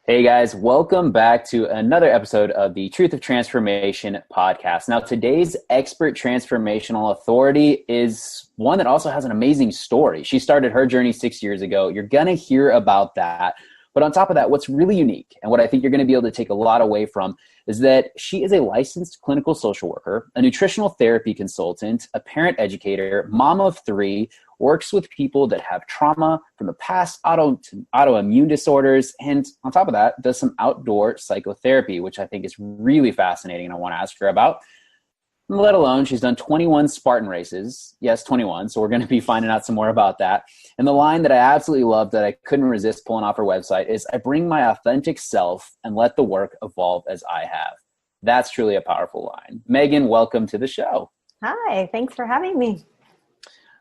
Hey guys, welcome back to another episode of the Truth of Transformation podcast. Now, today's expert transformational authority is one that also has an amazing story. She started her journey 6 years ago. You're going to hear about that. But on top of that, what's really unique and what I think you're going to be able to take a lot away from is that she is a licensed clinical social worker, a nutritional therapy consultant, a parent educator, mom of three, works with people that have trauma from the past, autoimmune disorders, and on top of that, does some outdoor psychotherapy, which I think is really fascinating and I want to ask her about. Let alone, she's done 21 Spartan races. Yes, 21. So we're going to be finding out some more about that. And the line that I absolutely love that I couldn't resist pulling off her website is, I bring my authentic self and let the work evolve as I have. That's truly a powerful line. Megan, welcome to the show. Hi, thanks for having me.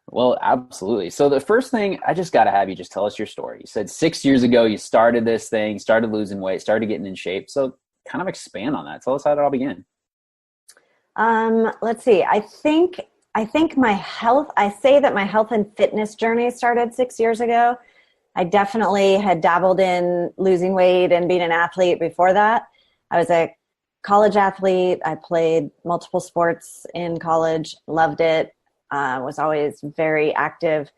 Well, absolutely. So the first thing, I just got to have you just tell us your story. You said 6 years ago, you started this thing, started losing weight, started getting in shape. So kind of expand on that. Tell us how it all began. Let's see. I think I say that my health and fitness journey started 6 years ago. I definitely had dabbled in losing weight and being an athlete before that. I was a college athlete. I played multiple sports in college, loved it. Was always very active.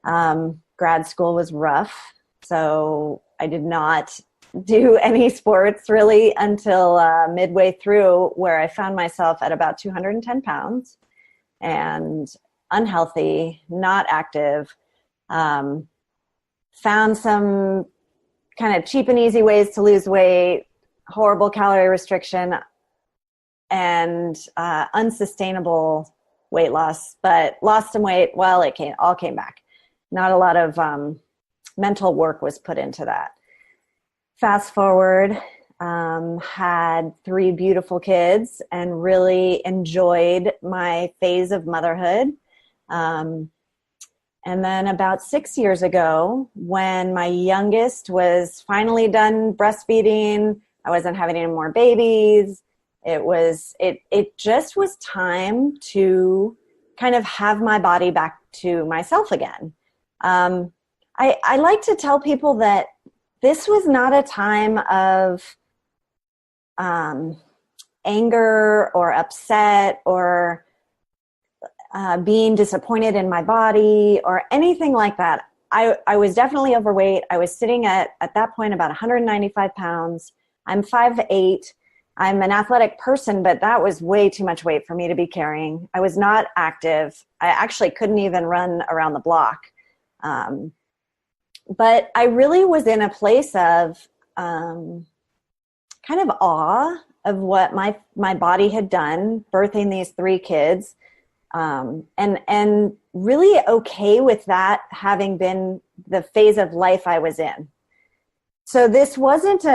Grad school was rough, so I did not do any sports really until midway through, where I found myself at about 210 pounds and unhealthy, not active. Found some kind of cheap and easy ways to lose weight, horrible calorie restriction, and unsustainable weight loss, but lost some weight. Well, all came back. Not a lot of mental work was put into that. Fast forward, had 3 beautiful kids and really enjoyed my phase of motherhood. And then about 6 years ago, when my youngest was finally done breastfeeding, I wasn't having any more babies. It just was time to kind of have my body back to myself again. I like to tell people that this was not a time of anger or upset or being disappointed in my body or anything like that. I was definitely overweight. I was sitting at that point about 195 pounds. I'm 5'8". I'm an athletic person, but that was way too much weight for me to be carrying. I was not active. I actually couldn't even run around the block. But I really was in a place of kind of awe of what my body had done, birthing these 3 kids, and really okay with that having been the phase of life I was in. So this wasn't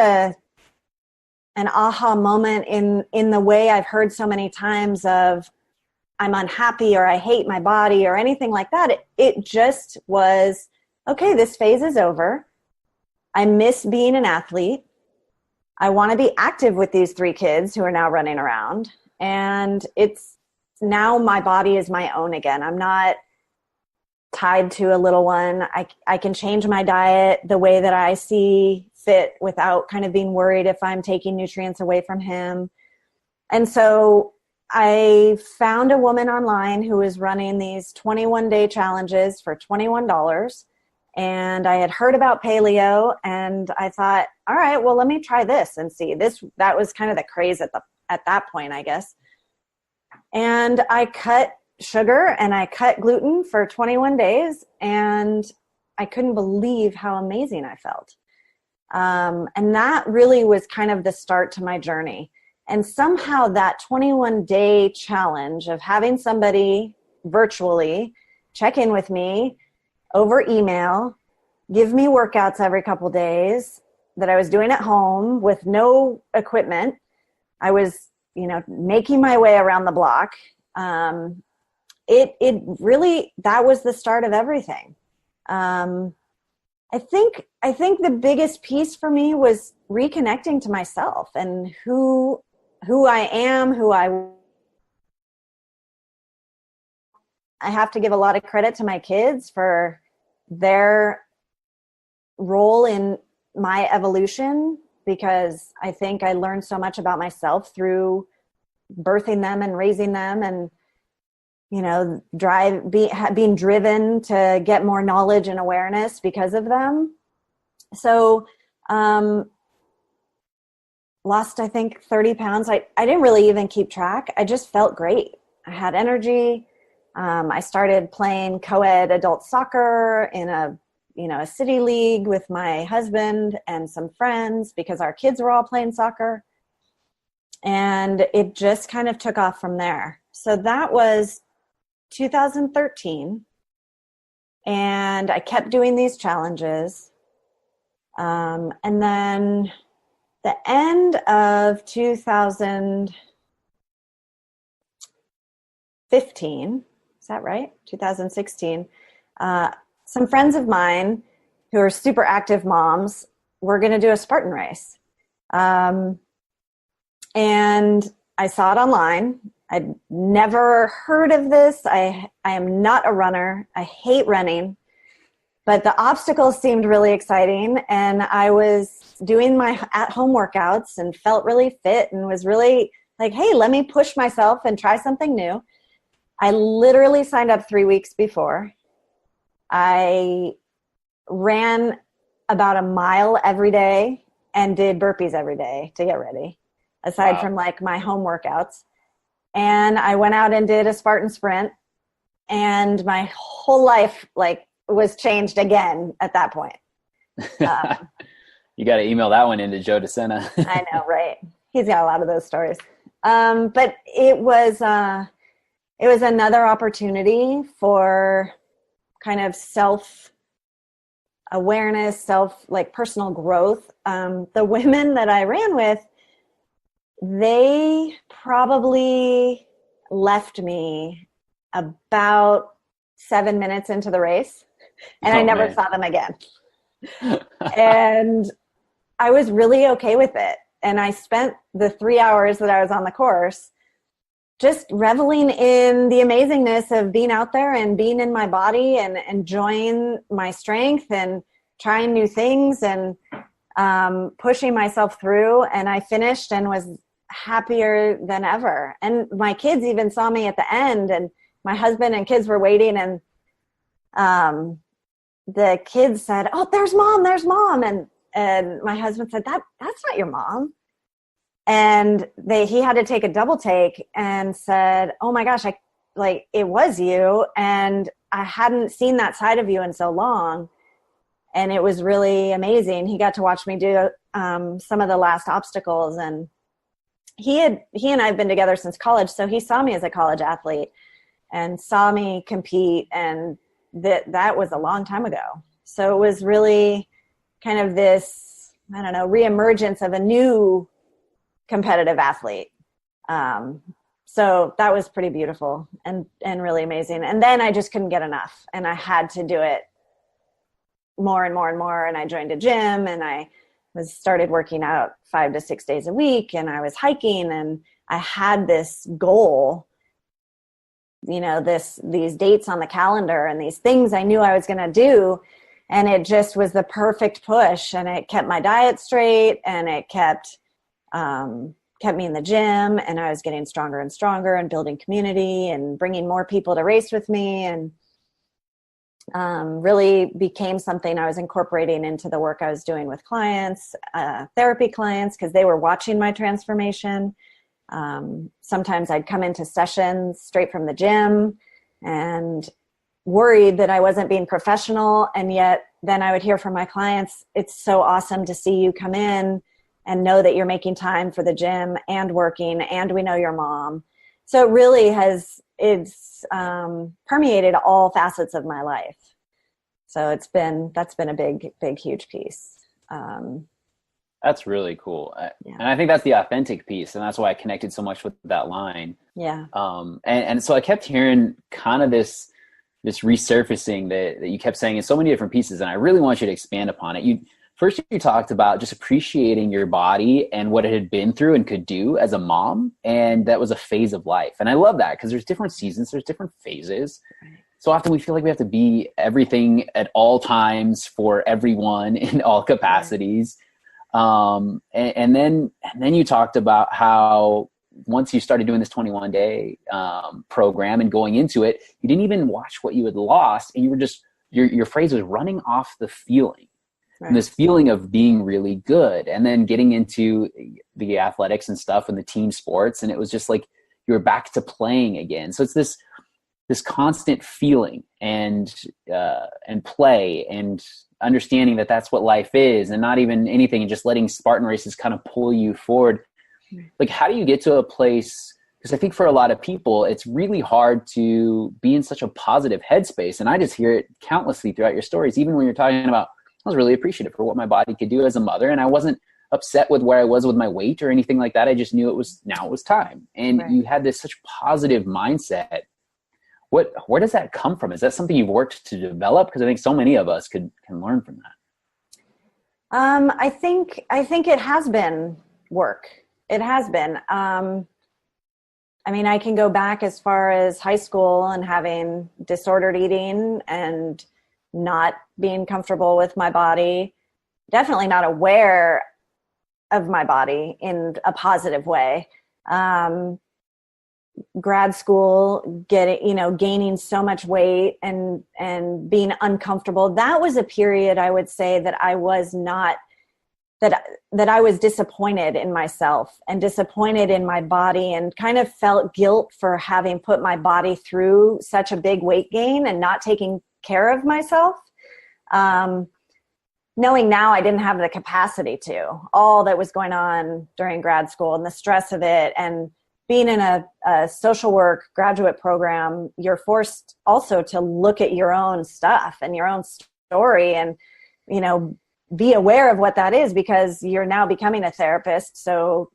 an aha moment in the way I've heard so many times of I'm unhappy or I hate my body or anything like that. It just was, okay, this phase is over. I miss being an athlete. I want to be active with these 3 kids who are now running around. And it's now my body is my own again. I'm not tied to a little one. I can change my diet the way that I see fit without kind of being worried if I'm taking nutrients away from him. And so I found a woman online who was running these 21-day challenges for $21. And I had heard about paleo and I thought, all right, well, let me try this and see. That was kind of the craze at that point, I guess. And I cut sugar and I cut gluten for 21 days and I couldn't believe how amazing I felt. And that really was kind of the start to my journey. And somehow that 21-day challenge of having somebody virtually check in with me over email, give me workouts every couple days that I was doing at home with no equipment. I was, making my way around the block. It really, that was the start of everything. I think the biggest piece for me was reconnecting to myself and who I am, I have to give a lot of credit to my kids for their role in my evolution because I think I learned so much about myself through birthing them and raising them, and, you know, being driven to get more knowledge and awareness because of them. So, lost, I think, 30 pounds. I didn't really even keep track. I just felt great. I had energy. I started playing co-ed adult soccer in a city league with my husband and some friends because our kids were all playing soccer. And it just kind of took off from there. So that was 2013. And I kept doing these challenges. And then the end of 2015, is that right? 2016. Some friends of mine who are super active moms were going to do a Spartan race. And I saw it online. I'd never heard of this. I am not a runner. I hate running. But the obstacles seemed really exciting. And I was doing my at-home workouts and felt really fit and was really like, hey, let me push myself and try something new. I literally signed up 3 weeks before. I ran about a mile every day and did burpees every day to get ready, aside from like my home workouts. And I went out and did a Spartan sprint, and my whole life like was changed again at that point. You got to email that one into Joe DeSena. I know, right? He's got a lot of those stories. But it was another opportunity for kind of self-awareness, personal growth. The women that I ran with, they probably left me about 7 minutes into the race, and I never saw them again. And I was really okay with it. And I spent the 3 hours that I was on the course just reveling in the amazingness of being out there and being in my body and enjoying my strength and trying new things and pushing myself through. And I finished and was happier than ever. And my kids even saw me at the end, and my husband and kids were waiting, and the kids said, "Oh, there's mom." And my husband said, that's not your mom. And he had to take a double take and said, "Oh my gosh, it was you. And I hadn't seen that side of you in so long." And it was really amazing. He got to watch me do some of the last obstacles, and he and I have been together since college. So he saw me as a college athlete and saw me compete. And that was a long time ago. So it was really kind of this, I don't know, reemergence of a new competitive athlete. So that was pretty beautiful and really amazing. And then I just couldn't get enough, and I had to do it more and more and more. And I joined a gym, and I started working out 5 to 6 days a week, and I was hiking, and I had this goal, these dates on the calendar and these things I knew I was going to do. And it just was the perfect push, and it kept my diet straight, and it kept me in the gym, and I was getting stronger and stronger and building community and bringing more people to race with me, and really became something I was incorporating into the work I was doing with clients, therapy clients, because they were watching my transformation. Sometimes I'd come into sessions straight from the gym and worried that I wasn't being professional. And yet then I would hear from my clients, "It's so awesome to see you come in and know that you're making time for the gym and working, and we know your mom." So it really it's permeated all facets of my life. So that's been a big, big, huge piece. That's really cool. Yeah. And I think that's the authentic piece. And that's why I connected so much with that line. Yeah. And so I kept hearing kind of this resurfacing that you kept saying in so many different pieces. And I really want you to expand upon it. You talked about just appreciating your body and what it had been through and could do as a mom. And that was a phase of life. And I love that, because there's different seasons, there's different phases. Right. So often we feel like we have to be everything at all times for everyone in all capacities. And then you talked about how once you started doing this 21-day program and going into it, you didn't even watch what you had lost, and you were just, your phrase was running off the feeling. Right. And this feeling of being really good, and then getting into the athletics and stuff and the team sports, and it was just like you were back to playing again. So it's this constant feeling and play and understanding that that's what life is, and not even anything, and just letting Spartan Races kind of pull you forward. Like, how do you get to a place, because I think for a lot of people, it's really hard to be in such a positive headspace. And I just hear it countlessly throughout your stories, even when you're talking about, I was really appreciative for what my body could do as a mother. And I wasn't upset with where I was with my weight or anything like that. I just knew now it was time. And right. You had this such positive mindset. Where does that come from? Is that something you've worked to develop? Because I think so many of us can learn from that. I think it has been work. It has been. I mean, I can go back as far as high school and having disordered eating and not being comfortable with my body, definitely not aware of my body in a positive way. Grad school, gaining so much weight and being uncomfortable. That was a period, I would say, that I was not, that I was disappointed in myself and disappointed in my body, and kind of felt guilt for having put my body through such a big weight gain and not taking care of myself. Knowing now I didn't have the capacity to, all that was going on during grad school and the stress of it, and being in a social work graduate program, you're forced also to look at your own stuff and your own story, and, be aware of what that is, because you're now becoming a therapist. So,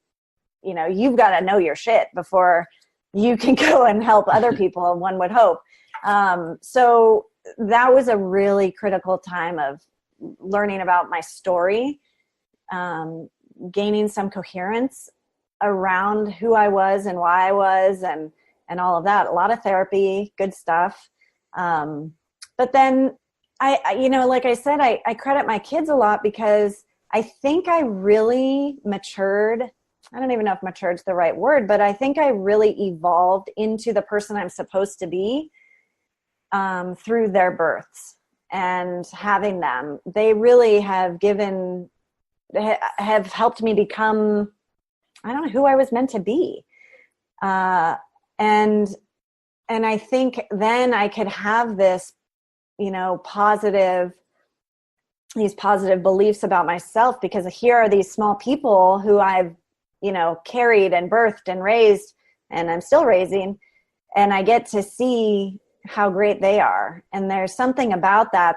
you've got to know your shit before you can go and help other people, one would hope. So that was a really critical time of learning about my story, gaining some coherence around who I was and why I was, and all of that. A lot of therapy, good stuff. But then I like I said, I credit my kids a lot, because I think I really matured. I don't even know if matured's the right word, but I think I really evolved into the person I'm supposed to be through their births and having them. They really have helped me become, I don't know, who I was meant to be. And I think then I could have this, these positive beliefs about myself, because here are these small people who I've, carried and birthed and raised, and I'm still raising, and I get to see how great they are. And there's something about that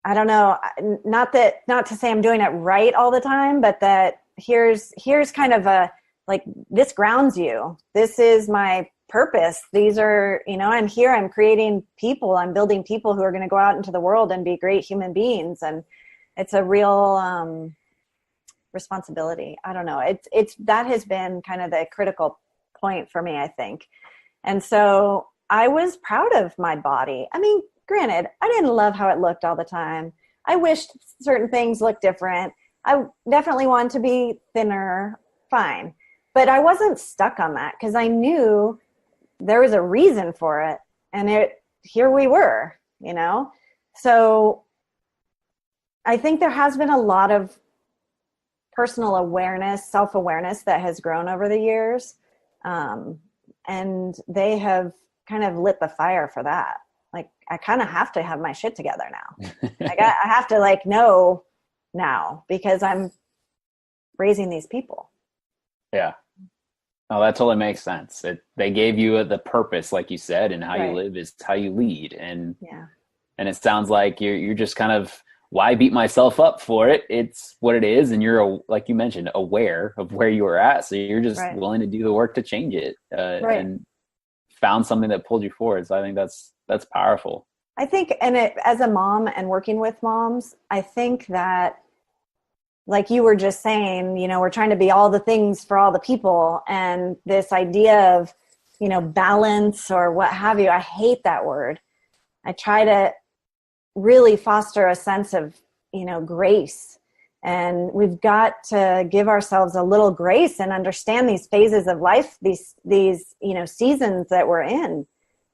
I don't know, not to say I'm doing it right all the time, but that here's kind of this grounds you. This is my purpose. These are, I'm here, I'm creating people, I'm building people who are going to go out into the world and be great human beings. And it's a real responsibility. I don't know. That has been kind of the critical point for me, I think. And so I was proud of my body. I mean, granted, I didn't love how it looked all the time. I wished certain things looked different. I definitely wanted to be thinner, fine. But I wasn't stuck on that, because I knew there was a reason for it. And here we were, So I think there has been a lot of personal awareness, self-awareness that has grown over the years. And they have kind of lit the fire for that. Like, I kind of have to have my shit together now. I have to know now, because I'm raising these people. Yeah. Oh, that totally makes sense. They gave you the purpose, like you said, and how you live is how you lead. And and it sounds like you're just kind of, why beat myself up for it? It's what it is. And you're, like you mentioned, aware of where you were at. So you're just willing to do the work to change it, and found something that pulled you forward. So I think that's powerful. I think, and as a mom and working with moms, I think that, like you were just saying, we're trying to be all the things for all the people. And this idea of, balance or what have you, I hate that word. I try to really foster a sense of, grace And we've got to give ourselves a little grace and understand these phases of life, these seasons that we're in,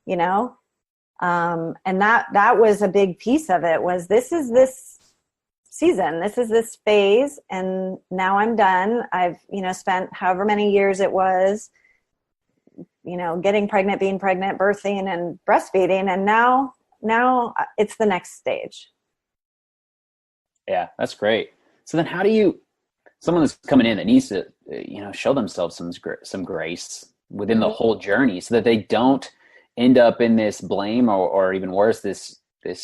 and that was a big piece of it. Was this is this season, this is this phase, and now I'm done. I've spent however many years it was, getting pregnant, being pregnant, birthing, and breastfeeding, and now it's the next stage. Yeah, that's great. So then how do someone that's coming in that needs to, show themselves some grace within the whole journey so that they don't end up in this blame or even worse, this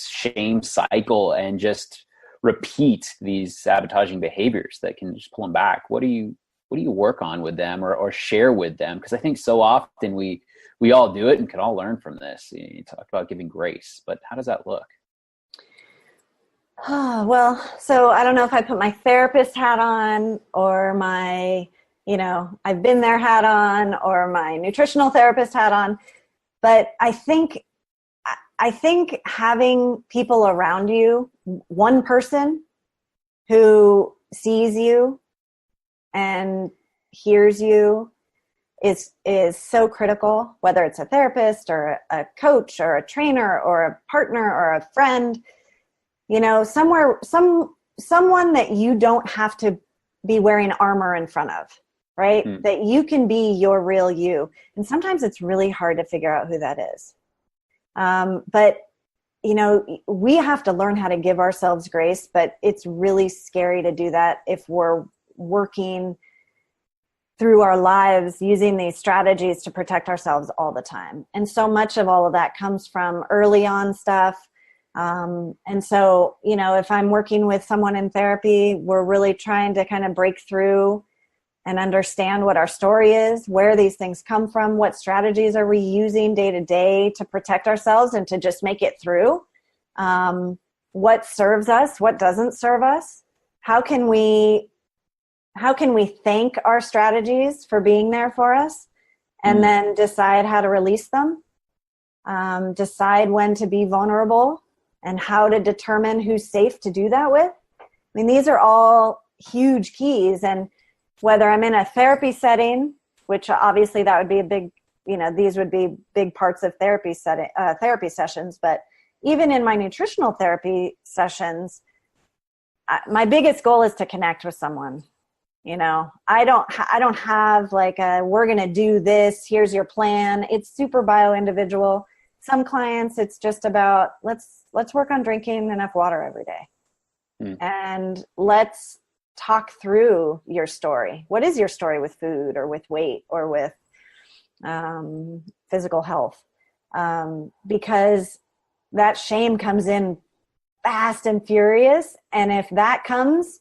shame cycle and just repeat these sabotaging behaviors that can just pull them back? What do you work on with them or share with them? Because I think so often we all do it and can all learn from this. You talk about giving grace, but how does that look? Well, so I don't know if I put my therapist hat on or my, I've been there hat on or my nutritional therapist hat on, but I think having people around you, one person who sees you and hears you is so critical, whether it's a therapist or a coach or a trainer or a partner or a friend. Someone that you don't have to be wearing armor in front of, right? That you can be your real you. And sometimes it's really hard to figure out who that is. But we have to learn how to give ourselves grace, but it's really scary to do that if we're working through our lives using these strategies to protect ourselves all the time. And so much of all of that comes from early on stuff. And so, if I'm working with someone in therapy, we're really trying to kind of break through and understand what our story is, where these things come from, what strategies are we using day to day to protect ourselves and to just make it through, what serves us, what doesn't serve us, how can we thank our strategies for being there for us, and then decide how to release them, decide when to be vulnerable, and how to determine who's safe to do that with. I mean, these are all huge keys. And whether I'm in a therapy setting, which obviously that would be a big, these would be big parts of therapy sessions. But even in my nutritional therapy sessions, my biggest goal is to connect with someone. I don't have like we're going to do this, here's your plan. It's super bio-individual. Some clients, it's just about let's work on drinking enough water every day. And let's talk through your story. What is your story with food or with weight or with physical health? Because that shame comes in fast and furious. And if that comes,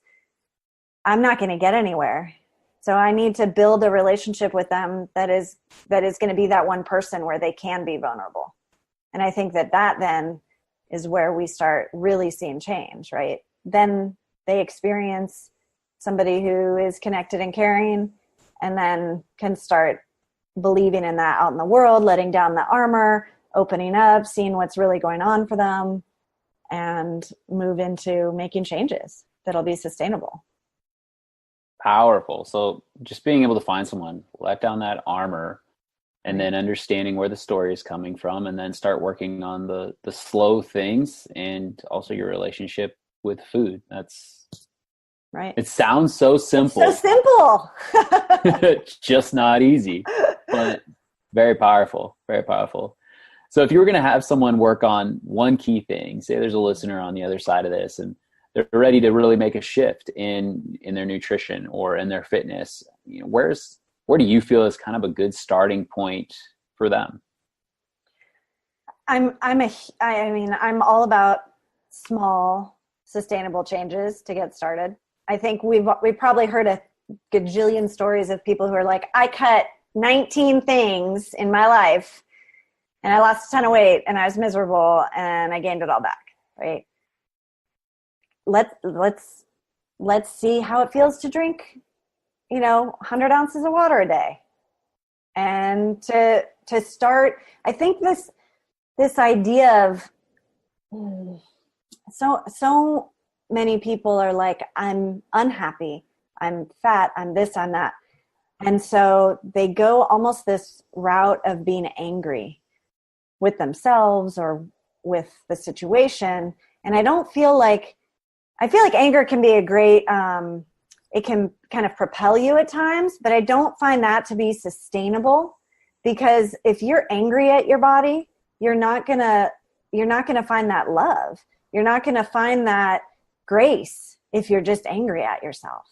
I'm not going to get anywhere. So I need to build a relationship with them that is going to be that one person where they can be vulnerable. And I think that then is where we start really seeing change, right? Then they experience somebody who is connected and caring, and then can start believing in that out in the world, letting down the armor, opening up, seeing what's really going on for them, and move into making changes that'll be sustainable. Powerful. So just being able to find someone, let down that armor, and then understanding where the story is coming from, and then start working on the slow things and also your relationship with food. That's right. It sounds so simple. It's so simple. It's just not easy, but very powerful, very powerful. So if you were going to have someone work on one key thing, say there's a listener on the other side of this and they're ready to really make a shift in their nutrition or in their fitness, where do you feel is kind of a good starting point for them? I'm all about small, sustainable changes to get started. I think we've probably heard a gajillion stories of people who are like, I cut 19 things in my life and I lost a ton of weight and I was miserable and I gained it all back, right? Let's see how it feels to drink 100 ounces of water a day. And to start, I think this idea of so many people are like, I'm unhappy, I'm fat, I'm this, I'm that. And so they go almost this route of being angry with themselves or with the situation. And I feel like anger can be a great, it can kind of propel you at times, but I don't find that to be sustainable, because if you're angry at your body, you're not going to find that love. You're not going to find that grace if you're just angry at yourself.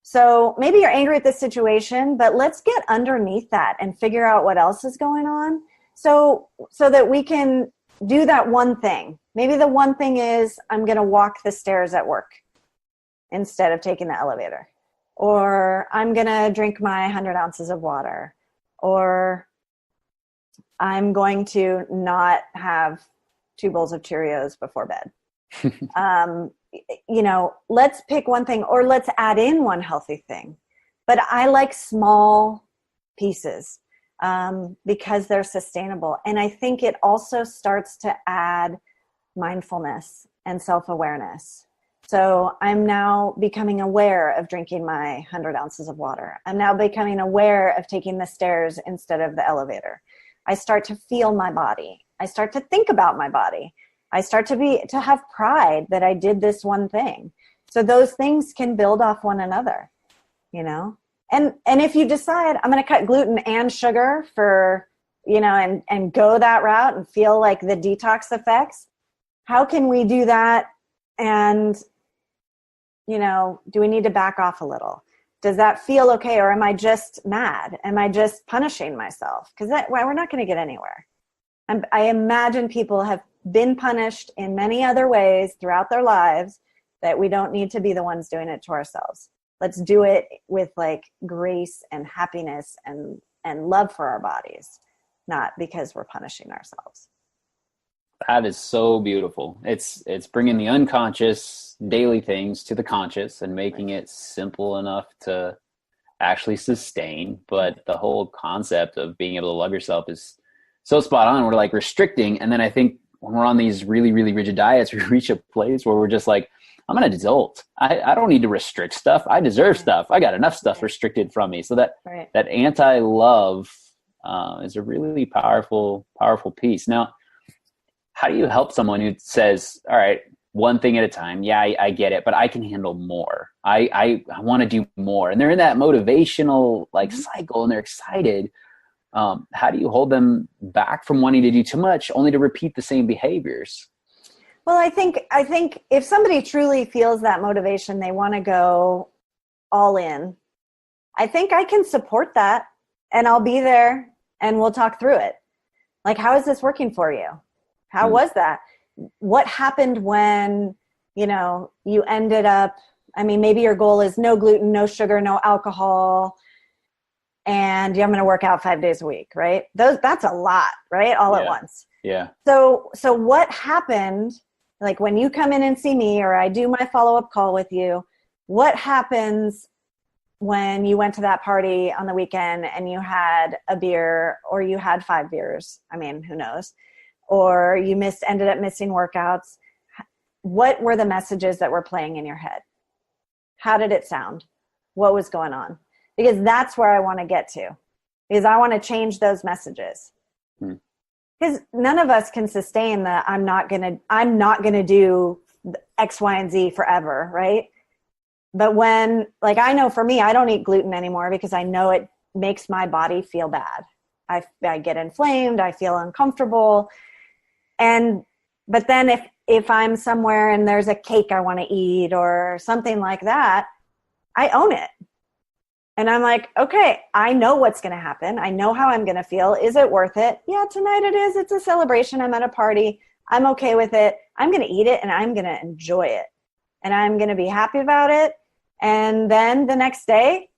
So maybe you're angry at this situation, but let's get underneath that and figure out what else is going on, so that we can do that one thing. Maybe the one thing is, I'm going to walk the stairs at work instead of taking the elevator, or I'm going to drink my 100 ounces of water, or I'm going to not have 2 bowls of Cheerios before bed. Let's pick one thing, or let's add in one healthy thing. But I like small pieces because they're sustainable. And I think it also starts to add mindfulness and self-awareness. So I'm now becoming aware of drinking my 100 ounces of water. I'm now becoming aware of taking the stairs instead of the elevator. I start to feel my body. I start to think about my body. I start to have pride that I did this one thing. So those things can build off one another, And if you decide, I'm going to cut gluten and sugar for, and go that route and feel like the detox effects, how can we do that? And, do we need to back off a little? Does that feel okay? Or am I just mad? Am I just punishing myself? Because we're not going to get anywhere. I imagine people have been punished in many other ways throughout their lives, that we don't need to be the ones doing it to ourselves. Let's do it with like grace and happiness and love for our bodies, not because we're punishing ourselves. That is so beautiful. It's bringing the unconscious daily things to the conscious and making it simple enough to actually sustain. But the whole concept of being able to love yourself is so spot on. We're like restricting. And then I think when we're on these really, really rigid diets, we reach a place where we're just like, I'm an adult. I don't need to restrict stuff. I deserve stuff. I got enough stuff restricted from me. So that anti-love is a really powerful piece. Now, how do you help someone who says, all right, one thing at a time. Yeah, I get it, but I can handle more. I want to do more. And they're in that motivational cycle and they're excited. How do you hold them back from wanting to do too much only to repeat the same behaviors? Well, I think if somebody truly feels that motivation, they want to go all in, I think I can support that, and I'll be there and we'll talk through it. Like, how is this working for you? How was that? What happened when, you ended up, maybe your goal is no gluten, no sugar, no alcohol, and I'm going to work out 5 days a week, right? That's a lot, right? All at once. Yeah. So what happened, like when you come in and see me, or I do my follow-up call with you, what happens when you went to that party on the weekend and you had a beer, or you had 5 beers? Who knows? Or you ended up missing workouts. What were the messages that were playing in your head? How did it sound? What was going on? Because that's where I want to get to, because I want to change those messages. Because none of us can sustain the I'm not gonna do X, Y, and Z forever, right? But when, I know for me, I don't eat gluten anymore because I know it makes my body feel bad. I get inflamed, I feel uncomfortable. But then if I'm somewhere and there's a cake I want to eat or something like that, I own it. And I'm like, okay, I know what's going to happen. I know how I'm going to feel. Is it worth it? Yeah, tonight it is. It's a celebration. I'm at a party. I'm okay with it. I'm going to eat it and I'm going to enjoy it. And I'm going to be happy about it. And then the next day,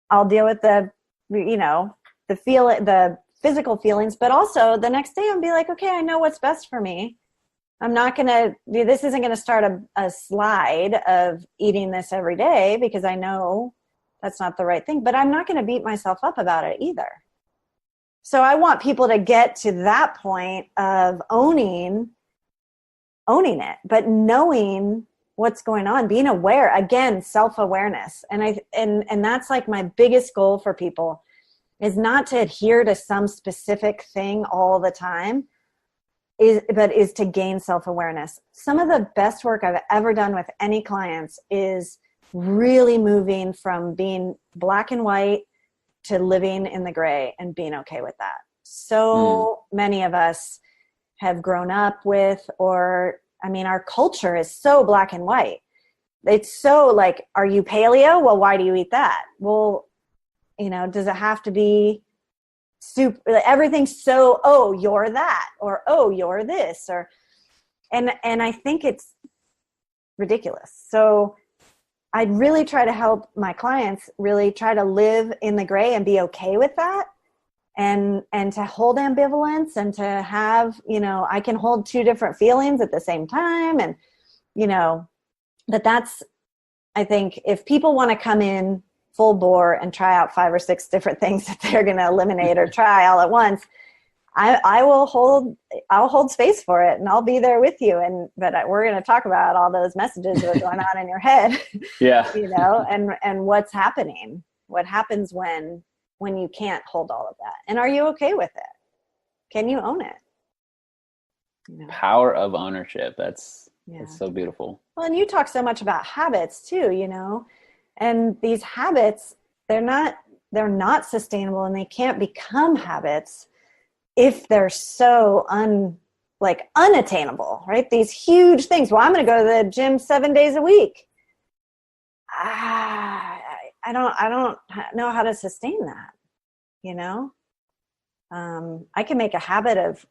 I'll deal with the physical feelings, but also the next day I'll be like, okay, I know what's best for me. This isn't going to start a slide of eating this every day because I know that's not the right thing, but I'm not going to beat myself up about it either. So I want people to get to that point of owning it, but knowing what's going on, being aware, again, self-awareness. And that's like my biggest goal for people, is not to adhere to some specific thing all the time, but is to gain self-awareness. Some of the best work I've ever done with any clients is really moving from being black and white to living in the gray and being okay with that. So many of us have grown up with, our culture is so black and white. It's so like, are you paleo? Well, why do you eat that? Well, does it have to be super, everything's so, oh, you're that, or, oh, you're this, and I think it's ridiculous. So I really try to help my clients really try to live in the gray and be okay with that. And to hold ambivalence, and to have, I can hold two different feelings at the same time. And, that's, I think if people want to come in full bore and try out 5 or 6 different things that they're going to eliminate or try all at once, I'll hold space for it, and I'll be there with you. But we're going to talk about all those messages that are going on in your head, Yeah. and what's happening, what happens when you can't hold all of that. And are you okay with it? Can you own it? Power of ownership. That's so beautiful. Well, and you talk so much about habits too, and these habits, they're not sustainable, and they can't become habits if they're so unattainable, right? These huge things. Well, I'm going to go to the gym 7 days a week. I don't know how to sustain that. I can make a habit of,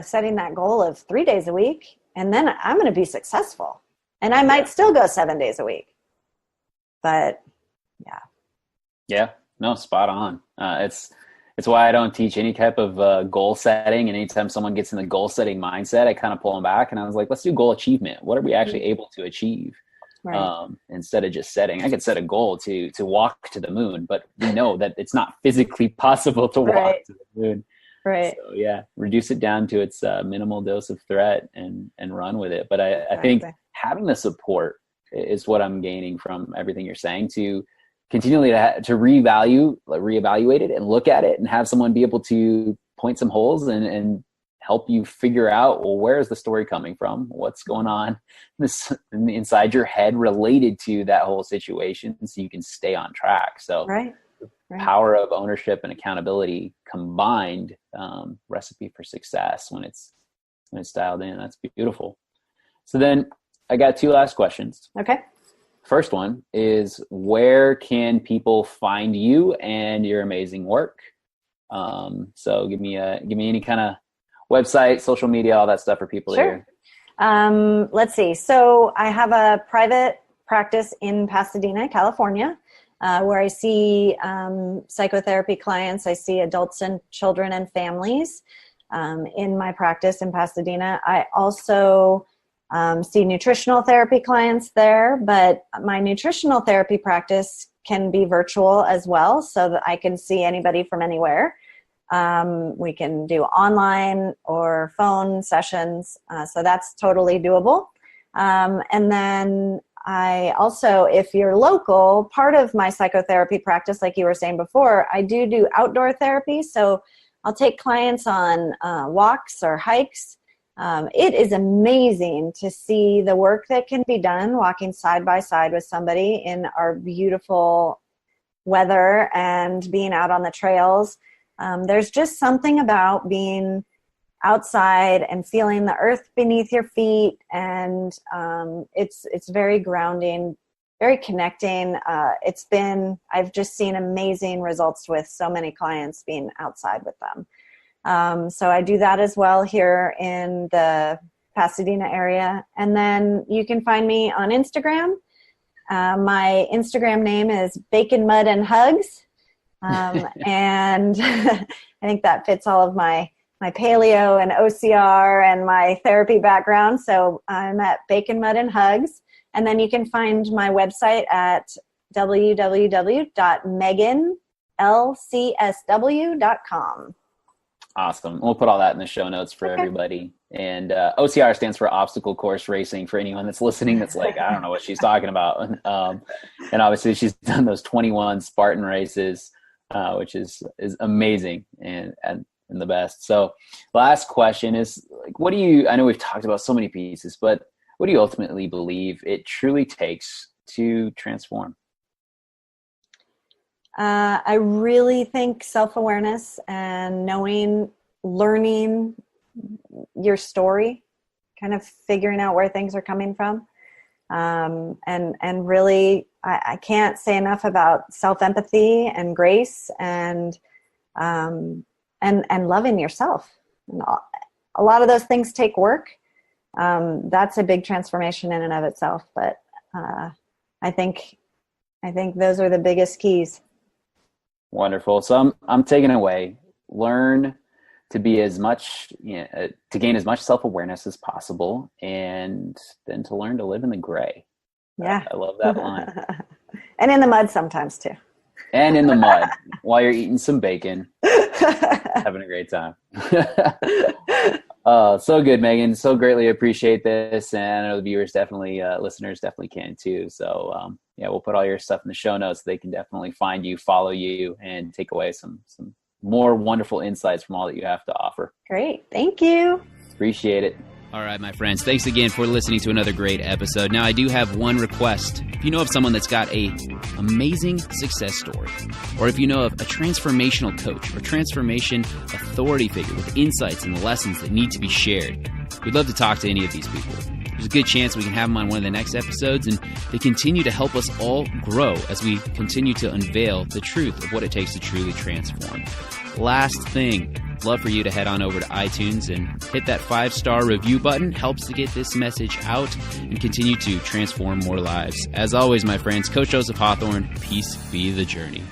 setting that goal of 3 days a week, and then I'm going to be successful, and I might still go 7 days a week. But yeah, no, spot on. It's why I don't teach any type of goal setting. And anytime someone gets in the goal setting mindset, I kind of pull them back, and I was like, let's do goal achievement. What are we actually able to achieve? Right. Instead of just setting, I could set a goal to walk to the moon, but we know that it's not physically possible to walk to the moon. Right. So reduce it down to its minimal dose of threat and run with it. But I think having the support is what I'm gaining from everything you're saying, to continually to reevaluate it and look at it, and have someone be able to point some holes and help you figure out, well, where's the story coming from? What's going on inside your head related to that whole situation, so you can stay on track. So power of ownership and accountability combined, recipe for success when it's dialed in. That's beautiful. So then I got 2 last questions. Okay. First one is, where can people find you and your amazing work? So give me any kind of website, social media, all that stuff for people to hear. Let's see. So I have a private practice in Pasadena, California, where I see psychotherapy clients. I see adults and children and families in my practice in Pasadena. I also see nutritional therapy clients there, but my nutritional therapy practice can be virtual as well, so that I can see anybody from anywhere. We can do online or phone sessions, so that's totally doable. And then I also, if you're local, part of my psychotherapy practice, like you were saying before, I do outdoor therapy. So I'll take clients on walks or hikes. It is amazing to see the work that can be done walking side by side with somebody in our beautiful weather and being out on the trails. There's just something about being outside and feeling the earth beneath your feet, and it's very grounding, very connecting. I've just seen amazing results with so many clients being outside with them. So I do that as well here in the Pasadena area. And then you can find me on Instagram. My Instagram name is Bacon, Mud, and Hugs. And I think that fits all of my paleo and OCR and my therapy background. So I'm at Bacon, Mud, and Hugs. And then you can find my website at www.meganlcsw.com. Awesome. We'll put all that in the show notes for everybody. And OCR stands for Obstacle Course Racing for anyone that's listening that's like, I don't know what she's talking about. And obviously she's done those 21 Spartan races, which is amazing and the best. So last question is, like, I know we've talked about so many pieces, but what do you ultimately believe it truly takes to transform? I really think self-awareness and learning your story, kind of figuring out where things are coming from. And really, I can't say enough about self-empathy and grace and loving yourself. And a lot of those things take work. That's a big transformation in and of itself, but I think those are the biggest keys. Wonderful. So I'm taking away, learn to be to gain as much self-awareness as possible, and then to learn to live in the gray. Yeah. I love that line. And in the mud sometimes too. And in the mud while you're eating some bacon, having a great time. So good, Megan. So greatly appreciate this. And I know the viewers listeners definitely can too. So we'll put all your stuff in the show notes so they can definitely find you, follow you, and take away some more wonderful insights from all that you have to offer. Great. Thank you. Appreciate it. All right, my friends, thanks again for listening to another great episode. Now, I do have one request. If you know of someone that's got a amazing success story, or if you know of a transformational coach or transformation authority figure with insights and lessons that need to be shared, we'd love to talk to any of these people. There's a good chance we can have them on one of the next episodes, and they continue to help us all grow as we continue to unveil the truth of what it takes to truly transform. Last thing, love for you to head on over to iTunes and hit that 5-star review button. Helps to get this message out and continue to transform more lives. As always, my friends, Coach Joseph Hawthorne, peace be the journey.